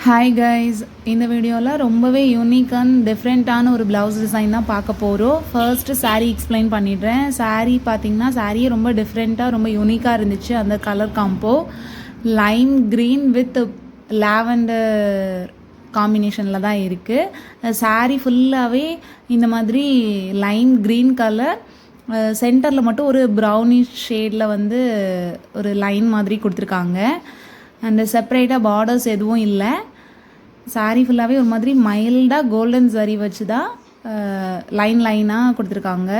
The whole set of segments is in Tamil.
ஹாய் கைஸ், இந்த வீடியோவில் ரொம்பவே யூனிக் அண்ட் டிஃப்ரெண்ட்டான ஒரு ப்ளவுஸ் டிசைன் தான் பார்க்க போகிறோம். ஃபர்ஸ்ட்டு சாரீ எக்ஸ்பிளைன் பண்ணிடுறேன். சாரீ பார்த்திங்கன்னா சாரியே ரொம்ப டிஃப்ரெண்ட்டாக ரொம்ப யூனிக்காக இருந்துச்சு. அந்த colour combo Lime green with lavender காம்பினேஷனில் தான் இருக்குது. சாரீ ஃபுல்லாகவே இந்த மாதிரி லைம் க்ரீன் கலர், சென்டரில் மட்டும் ஒரு ப்ரௌனிஷ் ஷேடில் வந்து ஒரு லைன் மாதிரி கொடுத்துருக்காங்க. அண்டு செப்பரேட்டாக பார்டர்ஸ் எதுவும் இல்லை. சாரீ ஃபுல்லாகவே ஒரு மாதிரி மைல்டாக கோல்டன் சரி வச்சு தான் லைனாக கொடுத்துருக்காங்க.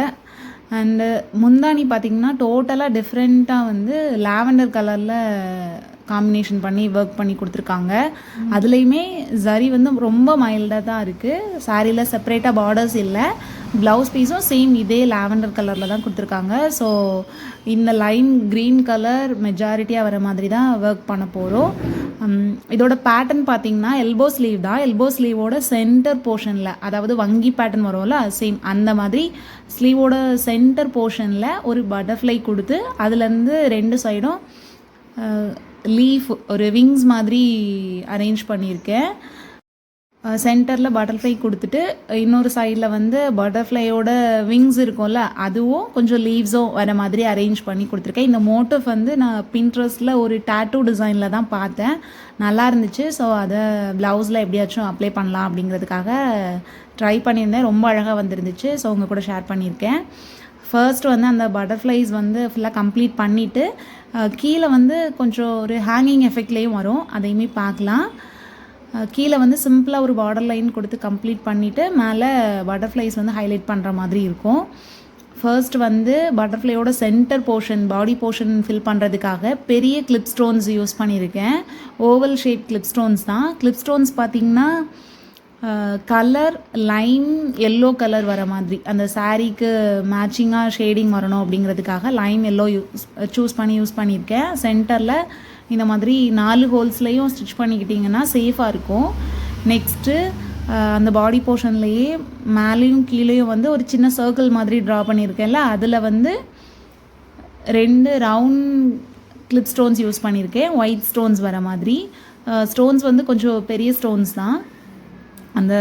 அண்டு முந்தானி பார்த்திங்கன்னா டோட்டலாக டிஃப்ரெண்ட்டாக வந்து லாவெண்டர் கலரில் காம்பினேஷன் பண்ணி ஒர்க் பண்ணி கொடுத்துருக்காங்க. அதுலேயுமே சரி வந்து ரொம்ப மைல்டாக தான் இருக்குது. சாரியில் செப்பரேட்டாக பார்டர்ஸ் இல்லை. ப்ளவுஸ் பீஸும் சேம் இதே லாவெண்டர் கலரில் தான் கொடுத்துருக்காங்க. ஸோ இந்த லைன் க்ரீன் கலர் மெஜாரிட்டியாக வர மாதிரி தான் ஒர்க் பண்ண போகிறோம். இதோட பேட்டர்ன் பார்த்திங்கன்னா எல்போ ஸ்லீவ் தான். எல்போ ஸ்லீவோட சென்டர் போர்ஷனில், அதாவது வங்கி பேட்டர்ன் வரும்ல சேம் அந்த மாதிரி ஸ்லீவோட சென்டர் போர்ஷனில் ஒரு பட்டர்ஃப்ளை கொடுத்து அதுலேருந்து ரெண்டு சைடும் லீஃப் ஒரு விங்ஸ் மாதிரி அரேஞ்ச் பண்ணியிருக்கேன். சென்டரில் பட்டர்ஃப்ளை கொடுத்துட்டு இன்னொரு சைடில் வந்து பட்டர்ஃப்ளையோட விங்ஸ் இருக்கும்ல அதுவும் கொஞ்சம் லீவ்ஸும் வர மாதிரி அரேஞ்ச் பண்ணி கொடுத்துருக்கேன். இந்த மோட்டிவ் வந்து நான் பின்ட்ரெஸ்ட்டில் ஒரு டேட்டூ டிசைனில் தான் பார்த்தேன், நல்லா இருந்துச்சு. ஸோ அதை ப்ளவுஸில் எப்படியாச்சும் அப்ளை பண்ணலாம் அப்படிங்கிறதுக்காக ட்ரை பண்ணியிருந்தேன். ரொம்ப அழகாக வந்துருந்துச்சு. ஸோ உங்கள் கூட ஷேர் பண்ணியிருக்கேன். ஃபர்ஸ்ட் வந்து அந்த பட்டர்ஃப்ளைஸ் வந்து ஃபுல்லாக கம்ப்ளீட் பண்ணிவிட்டு கீழே வந்து கொஞ்சம் ஒரு ஹேங்கிங் எஃபெக்ட்லேயும் வரும், அதையுமே பார்க்கலாம். கீழே வந்து சிம்பிளாக ஒரு பார்டர் லைன் கொடுத்து கம்ப்ளீட் பண்ணிவிட்டு மேலே பட்டர்ஃப்ளைஸ் வந்து ஹைலைட் பண்ணுற மாதிரி இருக்கும். ஃபர்ஸ்ட் வந்து பட்டர்ஃப்ளையோட center portion, body portion fill பண்ணுறதுக்காக பெரிய கிளிப் ஸ்டோன்ஸ் யூஸ் பண்ணியிருக்கேன். ஓவல் ஷேப் கிளிப் ஸ்டோன்ஸ் தான். கிளிப் ஸ்டோன்ஸ் பார்த்திங்கன்னா கலர் லைம் எல்லோ கலர் வர மாதிரி அந்த சாரீக்கு மேட்சிங்காக ஷேடிங் வரணும் அப்படிங்கிறதுக்காக லைம் எல்லோ சூஸ் பண்ணி யூஸ் பண்ணியிருக்கேன். சென்டரில் இந்த மாதிரி 4 ஹோல்ஸ்லேயும் ஸ்டிச் பண்ணிக்கிட்டிங்கன்னா சேஃபாக இருக்கும். நெக்ஸ்ட்டு அந்த பாடி போர்ஷன்லேயே மேலேயும் கீழேயும் வந்து ஒரு சின்ன சர்க்கிள் மாதிரி ட்ரா பண்ணியிருக்கேன்ல, அதில் வந்து 2 ரவுண்ட் கிளிப் ஸ்டோன்ஸ் யூஸ் பண்ணியிருக்கேன், ஒயிட் ஸ்டோன்ஸ் வர மாதிரி. ஸ்டோன்ஸ் வந்து கொஞ்சம் பெரிய ஸ்டோன்ஸ் தான், அந்த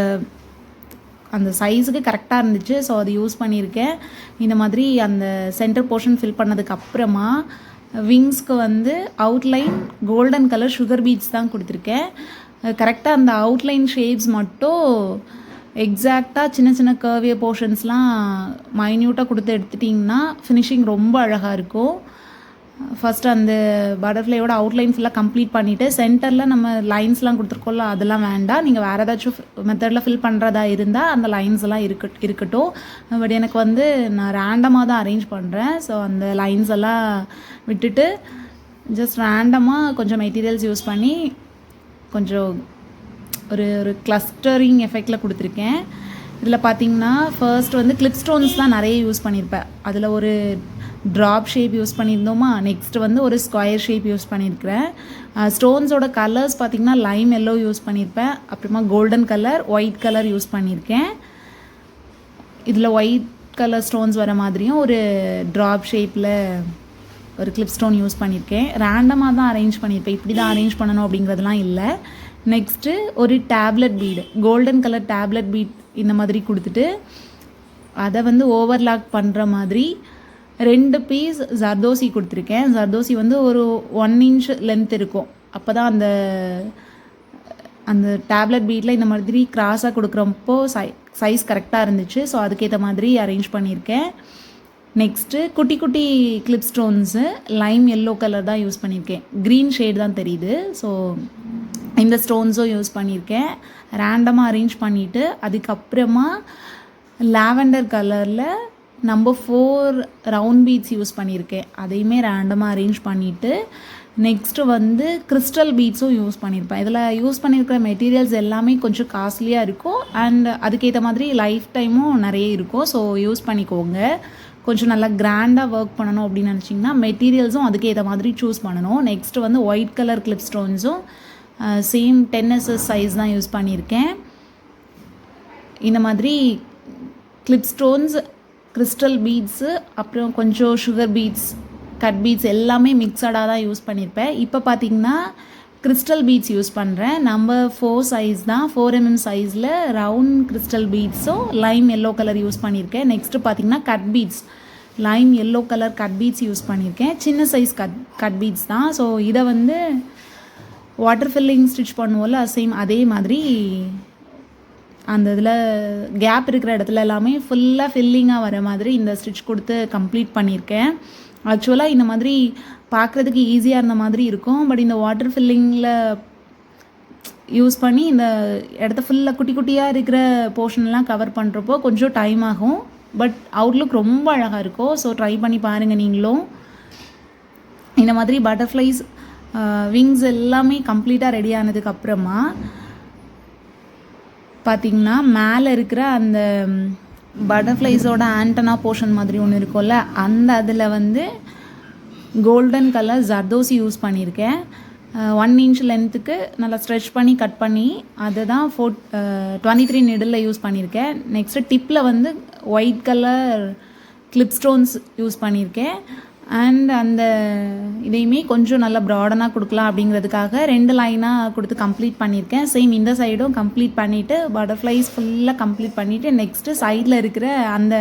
அந்த சைஸுக்கு கரெக்டாக இருந்துச்சு. ஸோ அது யூஸ் பண்ணியிருக்கேன். இந்த மாதிரி அந்த சென்டர் போர்ஷன் ஃபில் பண்ணதுக்கப்புறமா விங்ஸ்க்கு வந்து outline golden colour sugar beads தான் கொடுத்துருக்கேன். கரெக்டாக அந்த அவுட்லைன் ஷேப்ஸ் மட்டும் எக்ஸாக்டாக சின்ன சின்ன கர்விய போர்ஷன்ஸ்லாம் மைன்யூட்டாக கொடுத்து எடுத்துட்டிங்கன்னா ஃபினிஷிங் ரொம்ப அழகாக இருக்கும். ஃபஸ்ட்டு அந்த பட்டர்ஃப்ளையோட அவுட்லைன் ஃபுல்லாக கம்ப்ளீட் பண்ணிவிட்டு சென்டரில் நம்ம லைன்ஸ்லாம் கொடுத்துருக்கோம்ல அதெல்லாம் வேண்டாம். நீங்கள் வேறு ஏதாச்சும் மெத்தடில் ஃபில் பண்ணுறதா இருந்தால் அந்த லைன்ஸ் எல்லாம் இருக்கட்டும். பட் எனக்கு வந்து நான் ரேண்டமாக தான் அரேஞ்ச் பண்ணுறேன். ஸோ அந்த லைன்ஸ் எல்லாம் விட்டுட்டு ஜஸ்ட் ரேண்டமாக கொஞ்சம் மெட்டீரியல்ஸ் யூஸ் பண்ணி கொஞ்சம் ஒரு ஒரு கிளஸ்டரிங் எஃபெக்டில் கொடுத்துருக்கேன். இதில் பார்த்திங்கன்னா ஃபர்ஸ்ட் வந்து கிளிப் ஸ்டோன்ஸ் தான் நிறைய யூஸ் பண்ணியிருப்பேன். அதில் ஒரு ட்ராப் ஷேப் யூஸ் பண்ணியிருந்தோமா, நெக்ஸ்ட் வந்து ஒரு ஸ்கொயர் ஷேப் யூஸ் பண்ணியிருக்கிறேன். ஸ்டோன்ஸோட கலர்ஸ் பார்த்திங்கன்னா லைம் எல்லோ யூஸ் பண்ணியிருப்பேன், அப்புறமா golden colour, white colour use பண்ணியிருக்கேன். இதில் ஒயிட் கலர் ஸ்டோன்ஸ் வர மாதிரியும் ஒரு ட்ராப் ஷேப்பில் ஒரு கிளிப் ஸ்டோன் யூஸ் பண்ணியிருக்கேன். ரேண்டமாக தான் அரேஞ்ச் பண்ணியிருப்பேன், இப்படி தான் அரேஞ்ச் பண்ணணும் அப்படிங்கிறதுலாம் இல்லை. நெக்ஸ்ட்டு ஒரு tablet bead, golden colour tablet bead இந்த மாதிரி கொடுத்துட்டு அதை வந்து ஓவர்லாக் பண்ணுற மாதிரி 2 பீஸ் ஜர்தோசி கொடுத்துருக்கேன். ஜர்தோசி வந்து ஒரு 1 இன்ச் லென்த் இருக்கும். அப்போ தான் அந்த அந்த டேப்லெட் பீட்டில் இந்த மாதிரி கிராஸாக கொடுக்குறப்போ சைஸ் கரெக்டாக இருந்துச்சு. ஸோ அதுக்கேற்ற மாதிரி அரேஞ்ச் பண்ணியிருக்கேன். நெக்ஸ்ட்டு குட்டி குட்டி clip stones Lime yellow colour தான் யூஸ் பண்ணியிருக்கேன், க்ரீன் ஷேட் தான் தெரியுது. ஸோ இந்த ஸ்டோன்ஸும் யூஸ் பண்ணியிருக்கேன். ரேண்டமாக அரேஞ்ச் பண்ணிவிட்டு அதுக்கப்புறமா லாவெண்டர் கலரில் நம்பர் 4 ரவுண்ட் பீட்ஸ் யூஸ் பண்ணியிருக்கேன், அதையுமே ரேண்டமாக அரேஞ்ச் பண்ணிவிட்டு நெக்ஸ்ட்டு வந்து கிறிஸ்டல் பீட்ஸும் யூஸ் பண்ணியிருப்பேன். இதில் யூஸ் பண்ணியிருக்கிற மெட்டீரியல்ஸ் எல்லாமே கொஞ்சம் காஸ்ட்லியாக இருக்கும் அண்ட் அதுக்கேற்ற மாதிரி லைஃப் டைமும் நிறைய இருக்கும். ஸோ யூஸ் பண்ணிக்கோங்க. கொஞ்சம் நல்லா கிராண்டாக ஒர்க் பண்ணணும் அப்படின்னு நினச்சிங்கன்னா மெட்டீரியல்ஸும் அதுக்கேற்ற மாதிரி சூஸ் பண்ணணும். நெக்ஸ்ட்டு வந்து ஒயிட் கலர் கிளிப் ஸ்டோன்ஸும் சேம் 10mm சைஸ் தான் யூஸ் பண்ணியிருக்கேன். இந்த மாதிரி கிளிப் ஸ்டோன்ஸ், கிறிஸ்டல் பீட்ஸு, அப்புறம் கொஞ்சம் சுகர் பீட்ஸ், கட் பீட்ஸ் எல்லாமே மிக்சடாக தான் யூஸ் பண்ணியிருப்பேன். இப்போ பார்த்திங்கன்னா கிறிஸ்டல் பீட்ஸ் யூஸ் பண்ணுறேன். நம்பர் 4 சைஸ் தான், 4mm சைஸில் ரவுண்ட் கிறிஸ்டல் பீட்ஸும் லைம் எல்லோ கலர் யூஸ் பண்ணியிருக்கேன். நெக்ஸ்ட்டு பார்த்திங்கன்னா cut beads, lime yellow colour cut beads use பண்ணியிருக்கேன். சின்ன சைஸ் கட் பீட்ஸ் தான். ஸோ இதை வந்து வாட்டர் ஃபில்லிங் ஸ்டிச் பண்ணுவோம்ல, சேம் அதே மாதிரி அந்த இதில் கேப் இருக்கிற இடத்துல எல்லாமே ஃபுல்லாக ஃபில்லிங்காக வர மாதிரி இந்த ஸ்டிச் கொடுத்து கம்ப்ளீட் பண்ணியிருக்கேன். ஆக்சுவலாக இந்த மாதிரி பார்க்குறதுக்கு ஈஸியாக இருந்த மாதிரி இருக்கும். பட் இந்த வாட்டர் ஃபில்லிங்கில் யூஸ் பண்ணி இந்த இடத்த ஃபுல்லாக குட்டி குட்டியாக இருக்கிற போர்ஷன்லாம் கவர் பண்ணுறப்போ கொஞ்சம் டைம் ஆகும். பட் அவுட்லுக் ரொம்ப அழகாக இருக்கும். ஸோ ட்ரை பண்ணி பாருங்கள் நீங்களும். இந்த மாதிரி பட்டர்ஃப்ளைஸ் விங்ஸ் எல்லாமே கம்ப்ளீட்டாக ரெடி ஆனதுக்கப்புறமா பார்த்திங்கன்னா மேலே இருக்கிற அந்த பட்டர்ஃப்ளைஸோட ஆண்டனா போர்ஷன் மாதிரி ஒன்று இருக்கும்ல, அந்த அதில் வந்து கோல்டன் கலர் ஜர்தோசி யூஸ் பண்ணியிருக்கேன். 1 inch லென்த்துக்கு நல்லா ஸ்ட்ரெச் பண்ணி கட் பண்ணி அதை தான் 23 நீடில் யூஸ் பண்ணியிருக்கேன். நெக்ஸ்ட்டு டிப்பில் வந்து white colour clip stones use பண்ணியிருக்கேன். அண்ட் அந்த இதையுமே கொஞ்சம் நல்லா ப்ராடனாக கொடுக்கலாம் அப்படிங்கிறதுக்காக 2 லைனாக கொடுத்து கம்ப்ளீட் பண்ணியிருக்கேன். சேம் இந்த சைடும் கம்ப்ளீட் பண்ணிவிட்டு பட்டர்ஃப்ளைஸ் ஃபுல்லாக கம்ப்ளீட் பண்ணிவிட்டு நெக்ஸ்ட்டு சைடில் இருக்கிற அந்த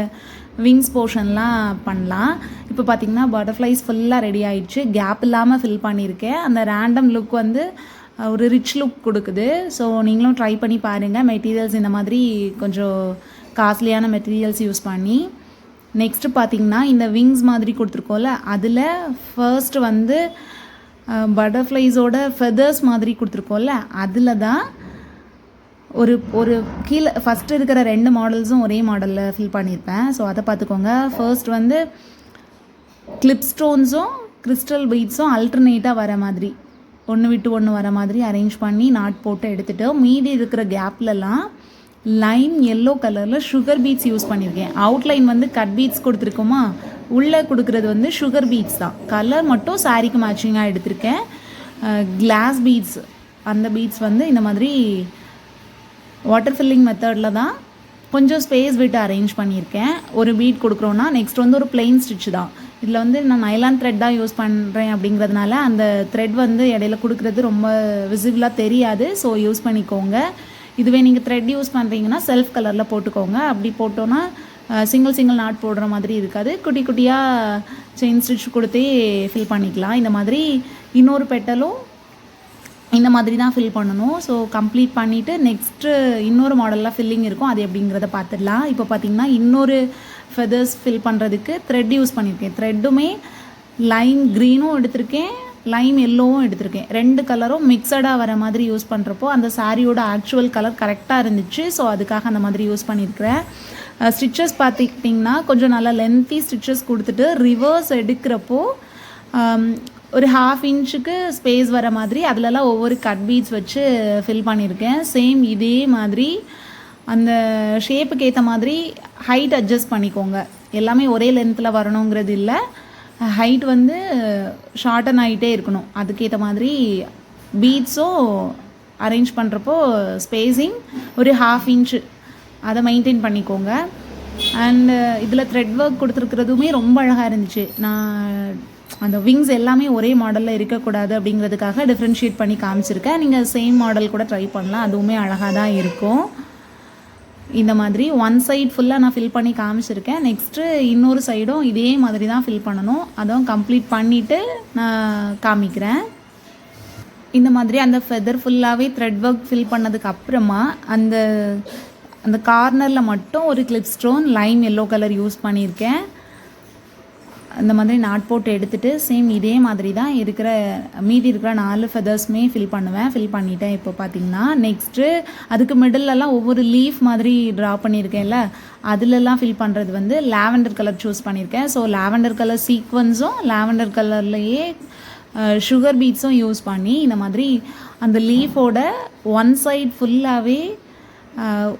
விங்ஸ் போர்ஷன்லாம் பண்ணலாம். இப்போ பார்த்திங்கன்னா பட்டர்ஃப்ளைஸ் ஃபுல்லாக ரெடி ஆகிடுச்சு. கேப் இல்லாமல் ஃபில் பண்ணியிருக்கேன். அந்த ரேண்டம் லுக் வந்து ஒரு ரிச் லுக் கொடுக்குது. ஸோ நீங்களும் ட்ரை பண்ணி பாருங்கள். மெட்டீரியல்ஸ் இந்த மாதிரி கொஞ்சம் காஸ்ட்லியான மெட்டீரியல்ஸ் யூஸ் பண்ணி. நெக்ஸ்ட்டு பார்த்திங்கன்னா இந்த விங்ஸ் மாதிரி கொடுத்துருக்கோம்ல, அதில் ஃபர்ஸ்ட் வந்து பட்டர்ஃப்ளைஸோட ஃபெதர்ஸ் மாதிரி கொடுத்துருக்கோம்ல, அதில் தான் ஒரு கீழே ஃபஸ்ட்டு இருக்கிற 2 மாடல்ஸும் ஒரே மாடலில் ஃபில் பண்ணியிருப்பேன். ஸோ அதை பார்த்துக்கோங்க. ஃபர்ஸ்ட் வந்து கிளிப் ஸ்டோன்ஸும் கிறிஸ்டல் பீட்ஸும் அல்டர்னேட்டாக வர மாதிரி ஒன்று விட்டு ஒன்று வர மாதிரி அரேஞ்ச் பண்ணி நாட் போட்டு எடுத்துகிட்டு மீதி இருக்கிற கேப்லலாம் லைம் எல்லோ கலரில் சுகர் பீட்ஸ் யூஸ் பண்ணியிருக்கேன். அவுட்லைன் வந்து கட் பீட்ஸ் கொடுத்துருக்கோமா, உள்ளே கொடுக்குறது வந்து சுகர் பீட்ஸ் தான். கலர் மட்டும் சாரீக்கு மேட்சிங்காக எடுத்திருக்கேன். கிளாஸ் பீட்ஸ், அந்த பீட்ஸ் வந்து இந்த மாதிரி வாட்டர் ஃபில்லிங் மெத்தடில் தான் கொஞ்சம் ஸ்பேஸ் விட்டு அரேஞ்ச் பண்ணியிருக்கேன். ஒரு பீட் கொடுக்குறோன்னா நெக்ஸ்ட் வந்து ஒரு பிளெயின் ஸ்டிச் தான். இதில் வந்து நான் நைலான் த்ரெட் தான் யூஸ் பண்ணுறேன் அப்படிங்கிறதுனால அந்த த்ரெட் வந்து இடையில கொடுக்குறது ரொம்ப விசிபிளாக தெரியாது. ஸோ யூஸ் பண்ணிக்கோங்க. இதுவே நீங்கள் த்ரெட் யூஸ் பண்ணுறீங்கன்னா செல்ஃப் கலரில் போட்டுக்கோங்க. அப்படி போட்டோன்னா சிங்கிள் நாட் போடுற மாதிரி இருக்காது. குட்டி குட்டியாக செயின் ஸ்டிச் கொடுத்தே ஃபில் பண்ணிக்கலாம். இந்த மாதிரி இன்னொரு பெட்டலும் இந்த மாதிரி தான் ஃபில் பண்ணணும். ஸோ கம்ப்ளீட் பண்ணிவிட்டு நெக்ஸ்ட்டு இன்னொரு மாடலில் ஃபில்லிங் இருக்கும், அது எப்படிங்கிறத பார்த்துடலாம். இப்போ பார்த்திங்கன்னா இன்னொரு ஃபெதர்ஸ் ஃபில் பண்ணுறதுக்கு த்ரெட் யூஸ் பண்ணியிருக்கேன். த்ரெட்டுமே லைம் க்ரீனும் எடுத்திருக்கேன், லைம் எல்லோவும் எடுத்திருக்கேன். 2 கலரும் மிக்சடாக வர மாதிரி யூஸ் பண்ணுறப்போ அந்த சாரியோட ஆக்சுவல் கலர் கரெக்டாக இருந்துச்சு. ஸோ அதுக்காக அந்த மாதிரி யூஸ் பண்ணியிருக்கிறேன். ஸ்டிச்சஸ் பார்த்துக்கிட்டிங்கன்னா கொஞ்சம் நல்லா லென்த்தி ஸ்டிச்சஸ் கொடுத்துட்டு ரிவர்ஸ் எடுக்கிறப்போ ஒரு 1/2 inch ஸ்பேஸ் வர மாதிரி அதிலலாம் ஒவ்வொரு கட் பீட்ஸ் வச்சு ஃபில் பண்ணியிருக்கேன். சேம் இதே மாதிரி அந்த ஷேப்புக்கு ஏற்ற மாதிரி ஹைட் அட்ஜஸ்ட் பண்ணிக்கோங்க. எல்லாமே ஒரே லென்த்தில் வரணுங்கிறது இல்லை. ஹைட் வந்து ஷார்டன் ஆகிட்டே இருக்கணும். அதுக்கேற்ற மாதிரி பீட்ஸும் அரேஞ்ச் பண்ணுறப்போ ஸ்பேஸிங் ஒரு 1/2 inch அதை மெயின்டைன் பண்ணிக்கோங்க. அண்டு இதில் த்ரெட் ஒர்க் கொடுத்துருக்கிறதுமே ரொம்ப அழகாக இருந்துச்சு. நான் அந்த விங்ஸ் எல்லாமே ஒரே மாடலில் இருக்கக்கூடாது அப்படிங்கிறதுக்காக டிஃப்ரென்ஷியேட் பண்ணி காமிச்சிருக்கேன். நீங்கள் சேம் மாடல் கூட ட்ரை பண்ணலாம், அதுவுமே அழகாக தான் இருக்கும். இந்த மாதிரி ஒன் சைட் ஃபுல்லாக நான் ஃபில் பண்ணி காமிச்சிருக்கேன். நெக்ஸ்ட்டு இன்னொரு சைடும் இதே மாதிரி தான் ஃபில் பண்ணணும். அதுவும் கம்ப்ளீட் பண்ணிவிட்டு நான் காமிக்கிறேன். இந்த மாதிரி அந்த ஃபெதர் ஃபுல்லாகவே த்ரெட் ஒர்க் ஃபில் பண்ணதுக்கு அப்புறமா அந்த கார்னரில் மட்டும் ஒரு clip stone Lime yellow colour use பண்ணியிருக்கேன். அந்த மாதிரி நாட் போட்டு எடுத்துகிட்டு சேம் இதே மாதிரி தான் மீதி இருக்கிற 4 ஃபெதர்ஸுமே ஃபில் பண்ணிட்டேன். இப்போ பார்த்திங்கன்னா நெக்ஸ்ட்டு அதுக்கு மிடிலெலாம் ஒவ்வொரு லீஃப் மாதிரி ட்ரா பண்ணியிருக்கேன்ல, அதிலெல்லாம் ஃபில் பண்ணுறது வந்து லாவெண்டர் கலர் சூஸ் பண்ணியிருக்கேன். ஸோ லாவெண்டர் கலர் சீக்வன்ஸும் லாவெண்டர் கலர்லேயே சுகர் பீட்ஸும் யூஸ் பண்ணி இந்த மாதிரி அந்த லீஃபோட ஒன் சைட் ஃபுல்லாகவே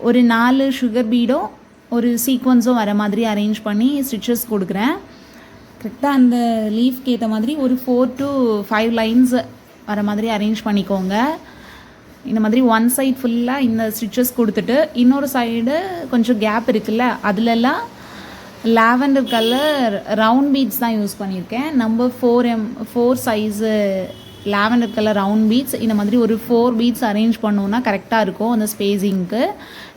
ஒரு 4 சுகர் பீடும் ஒரு சீக்வன்ஸும் வர மாதிரி அரேஞ்ச் பண்ணி ஸ்டிச்சஸ் கொடுக்குறேன். கரெக்டாக அந்த லீஃப்க்கு ஏற்ற மாதிரி ஒரு 4 to 5 லைன்ஸ் வர மாதிரி அரேஞ்ச் பண்ணிக்கோங்க. இந்த மாதிரி ஒன் சைட் ஃபுல்லாக இந்த ஸ்டிச்சஸ் கொடுத்துட்டு இன்னொரு சைடு கொஞ்சம் கேப் இருக்குல்ல, அதிலெல்லாம் லாவெண்டர் கலர் ரவுண்ட் பீட்ஸ் தான் யூஸ் பண்ணியிருக்கேன். Number 4 size lavender colour round beads இந்த மாதிரி ஒரு 4 பீட்ஸ் அரேஞ்ச் பண்ணோன்னா கரெக்டாக இருக்கும் அந்த ஸ்பேஸிங்க்கு.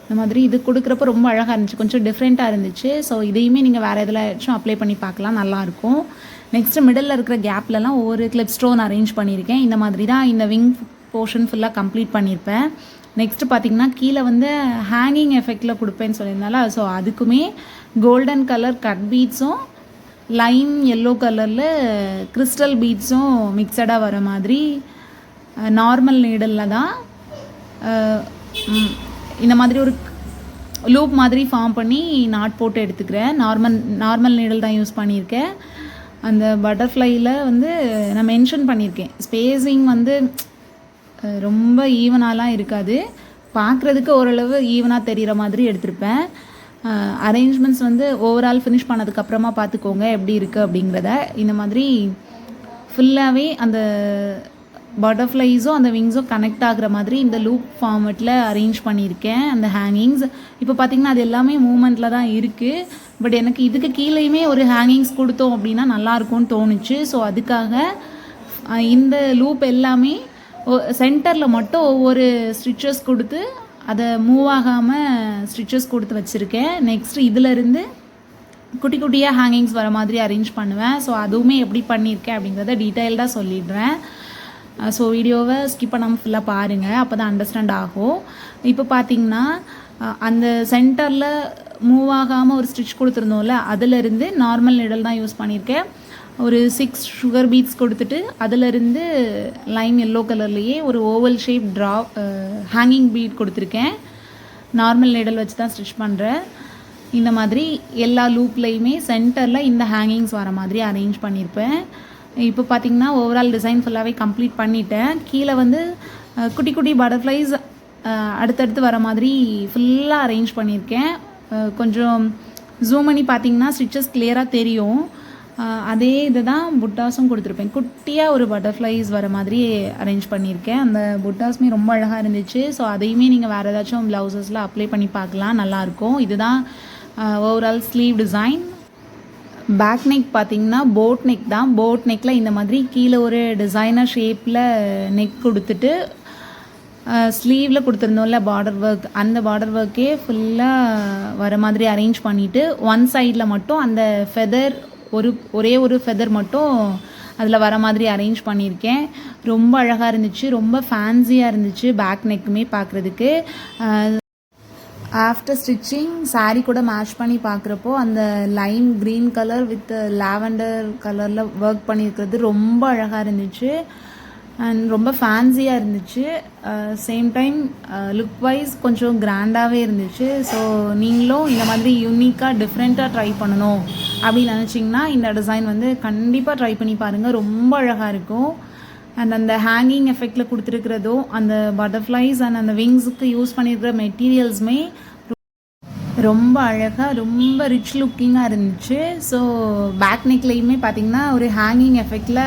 இந்த மாதிரி இது கொடுக்குறப்ப ரொம்ப அழகாக இருந்துச்சு, கொஞ்சம் டிஃப்ரெண்ட்டாக இருந்துச்சு. ஸோ இதையுமே நீங்கள் வேறு எதுலாச்சும் அப்ளை பண்ணி பார்க்கலாம், நல்லாயிருக்கும். நெக்ஸ்ட்டு மிடில் இருக்கிற கேப்லலாம் ஒவ்வொரு கிளிப் ஸ்டோன் அரேஞ்ச் பண்ணியிருக்கேன். இந்த மாதிரி தான் இந்த விங் போர்ஷன் ஃபுல்லாக கம்ப்ளீட் பண்ணியிருப்பேன். நெக்ஸ்ட்டு பார்த்திங்கன்னா கீழே வந்து ஹேங்கிங் எஃபெக்டில் கொடுப்பேன்னு சொல்லியிருந்தால, ஸோ அதுக்குமே கோல்டன் கலர் கட் பீட்ஸும் லைம் எல்லோ கலரில் கிறிஸ்டல் பீட்ஸும் மிக்சடாக வர மாதிரி நார்மல் நீடலில் தான் இந்த மாதிரி ஒரு லூப் மாதிரி ஃபார்ம் பண்ணி நாட் போட்டு எடுத்துக்கிறேன். நார்மல் நீடல் தான் யூஸ் பண்ணியிருக்கேன். அந்த பட்டர்ஃப்ளையில் வந்து நான் மென்ஷன் பண்ணியிருக்கேன், ஸ்பேஸிங் வந்து ரொம்ப ஈவனாலாம் இருக்காது, பார்க்குறதுக்கு ஓரளவு ஈவனாக தெரிகிற மாதிரி எடுத்திருப்பேன். அரேஞ்ச்மெண்ட்ஸ் வந்து ஓவரால் ஃபினிஷ் பண்ணதுக்கப்புறமா பார்த்துக்கோங்க எப்படி இருக்குது அப்படிங்கிறத. இந்த மாதிரி ஃபுல்லாகவே அந்த பட்டர்ஃப்ளைஸும் அந்த விங்ஸும் கனெக்ட் ஆகிற மாதிரி இந்த லூப் ஃபார்மெட்டில் அரேஞ்ச் பண்ணியிருக்கேன் அந்த ஹேங்கிங்ஸ். இப்போ பார்த்திங்கன்னா அது எல்லாமே மூமெண்ட்டில் தான் இருக்குது. பட் எனக்கு இதுக்கு கீழேயுமே ஒரு ஹேங்கிங்ஸ் கொடுத்தோம் அப்படின்னா நல்லாயிருக்கும்னு தோணுச்சு. ஸோ அதுக்காக இந்த லூப் எல்லாமே சென்டரில் மட்டும் ஒவ்வொரு ஸ்டிச்சஸ் கொடுத்து அதை மூவ் ஆகாமல் ஸ்டிச்சஸ் கொடுத்து வச்சுருக்கேன். நெக்ஸ்ட்டு இதிலேருந்து குட்டி குட்டியாக ஹேங்கிங்ஸ் வர மாதிரி அரேஞ்ச் பண்ணுவேன். ஸோ அதுவுமே எப்படி பண்ணியிருக்கேன் அப்படிங்கிறத டீட்டெயில்டாக சொல்லிடுறேன். ஸோ வீடியோவை ஸ்கிப் பண்ணாமல் ஃபுல்லாக பாருங்கள், அப்போ தான் அண்டர்ஸ்டாண்ட் ஆகும். இப்போ பார்த்திங்கன்னா அந்த சென்டரில் மூவ் ஆகாமல் ஒரு ஸ்டிச் கொடுத்துருந்தோம்ல, அதிலிருந்து நார்மல் நிடல் தான் யூஸ் பண்ணியிருக்கேன். ஒரு 6 சுகர் பீட்ஸ் கொடுத்துட்டு அதிலிருந்து லைம் எல்லோ கலர்லேயே ஒரு ஓவல் ஷேப் ஹேங்கிங் பீட் கொடுத்துருக்கேன். நார்மல் நிடல் வச்சு தான் ஸ்டிச் பண்ணுறேன். இந்த மாதிரி எல்லா லூப்லேயுமே சென்டரில் இந்த ஹேங்கிங்ஸ் வர மாதிரி அரேஞ்ச் பண்ணியிருப்பேன். இப்போ பார்த்திங்கன்னா ஓவரால் டிசைன் ஃபுல்லாகவே கம்ப்ளீட் பண்ணிட்டேன். கீழே வந்து குட்டி குட்டி பட்டர்ஃப்ளைஸ் அடுத்தடுத்து வர மாதிரி ஃபுல்லாக அரேஞ்ச் பண்ணியிருக்கேன். கொஞ்சம் ஜூம் பண்ணி பார்த்திங்கன்னா ஸ்டிச்சஸ் கிளியராக தெரியும். அதே இது தான் புட்டாஸும் கொடுத்துருப்பேன். குட்டியாக ஒரு பட்டர்ஃப்ளைஸ் வர மாதிரி அரேஞ்ச் பண்ணியிருக்கேன். அந்த புட்டாஸுமே ரொம்ப அழகாக இருந்துச்சு. ஸோ அதையுமே நீங்கள் வேறு ஏதாச்சும் ப்ளவுசஸில் அப்ளை பண்ணி பார்க்கலாம், நல்லாயிருக்கும். இதுதான் overall sleeve design. Back neck பார்த்திங்கன்னா போட் நெக் தான். போட் நெக்கில் இந்த மாதிரி கீழே ஒரு டிசைனர் ஷேப்பில் நெக் கொடுத்துட்டு ஸ்லீவில் கொடுத்துருந்தோம்ல பார்டர் ஒர்க், அந்த பார்டர் ஒர்க்கே ஃபுல்லாக வர மாதிரி அரேஞ்ச் பண்ணிவிட்டு ஒன் சைடில் மட்டும் அந்த ஃபெதர் ஒரே ஒரு ஃபெதர் மட்டும் அதில் வர மாதிரி அரேஞ்ச் பண்ணியிருக்கேன். ரொம்ப அழகாக இருந்துச்சு, ரொம்ப ஃபேன்சியாக இருந்துச்சு பேக் நெக்குமே பார்க்குறதுக்கு. ஆஃப்டர் ஸ்டிச்சிங் சாரீ கூட மேட்ச் பண்ணி பார்க்குறப்போ அந்த Lime green colour with lavender கலரில் ஒர்க் பண்ணியிருக்கிறது ரொம்ப அழகாக இருந்துச்சு அண்ட் ரொம்ப ஃபேன்சியாக இருந்துச்சு. சேம் டைம் லுக் வைஸ் கொஞ்சம் கிராண்டாகவே இருந்துச்சு. ஸோ நீங்களும் இந்த மாதிரி யூனிக்காக டிஃப்ரெண்ட்டாக ட்ரை பண்ணணும் அப்படின்னு நினச்சிங்கன்னா இந்த டிசைன் வந்து கண்டிப்பாக ட்ரை பண்ணி பாருங்கள், ரொம்ப அழகாக இருக்கும். அண்ட் அந்த ஹேங்கிங் எஃபெக்டில் கொடுத்துருக்கிறதும் அந்த பட்டர்ஃப்ளைஸ் அண்ட் அந்த விங்ஸுக்கு யூஸ் பண்ணியிருக்கிற மெட்டீரியல்ஸுமே ரொம்ப அழகாக ரொம்ப ரிச் லுக்கிங்காக இருந்துச்சு. ஸோ பேக் நெக்லேயுமே பார்த்திங்கன்னா ஒரு ஹேங்கிங் எஃபெக்டில்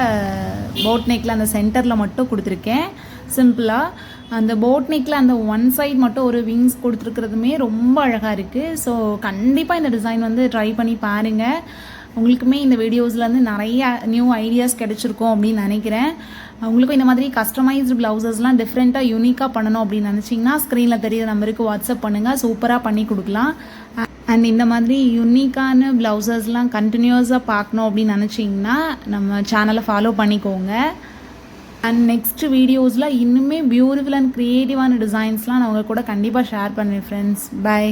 போட் நெக்கில் அந்த சென்டரில் மட்டும் கொடுத்துருக்கேன் சிம்பிளாக. அந்த போட் நெக்கில் அந்த ஒன் சைட் மட்டும் ஒரு விங்ஸ் கொடுத்துருக்கிறதுமே ரொம்ப அழகாக இருக்குது. ஸோ கண்டிப்பாக இந்த டிசைன் வந்து ட்ரை பண்ணி பாருங்கள். உங்களுக்குமே இந்த வீடியோஸ்லேருந்து நிறைய நியூ ஐடியாஸ் கிடச்சிருக்கும் அப்படின்னு நினைக்கிறேன். உங்களுக்கும் இந்த மாதிரி கஸ்டமைஸ்டு ப்ளவுசஸ்லாம் டிஃப்ரெண்ட்டாக யூனிக்காக பண்ணணும் அப்படின்னு நினச்சிங்கன்னா ஸ்க்ரீனில் தெரியுற நம்பருக்கு வாட்ஸ்அப் பண்ணுங்கள், சூப்பராக பண்ணி கொடுக்கலாம். அண்ட் இந்த மாதிரி யூனிக்கான ப்ளவுசஸ்லாம் கண்டினியூஸாக பார்க்கணும் அப்படின்னு நினச்சிங்கன்னா நம்ம சேனலை ஃபாலோ பண்ணிக்கோங்க. அண்ட் நெக்ஸ்ட் வீடியோஸில் இன்னுமே பியூட்டிஃபுல் அண்ட் க்ரியேட்டிவான டிசைன்ஸ்லாம் நான் உங்கள் கூட கண்டிப்பாக ஷேர் பண்ணுவேன் ஃப்ரெண்ட்ஸ். பை.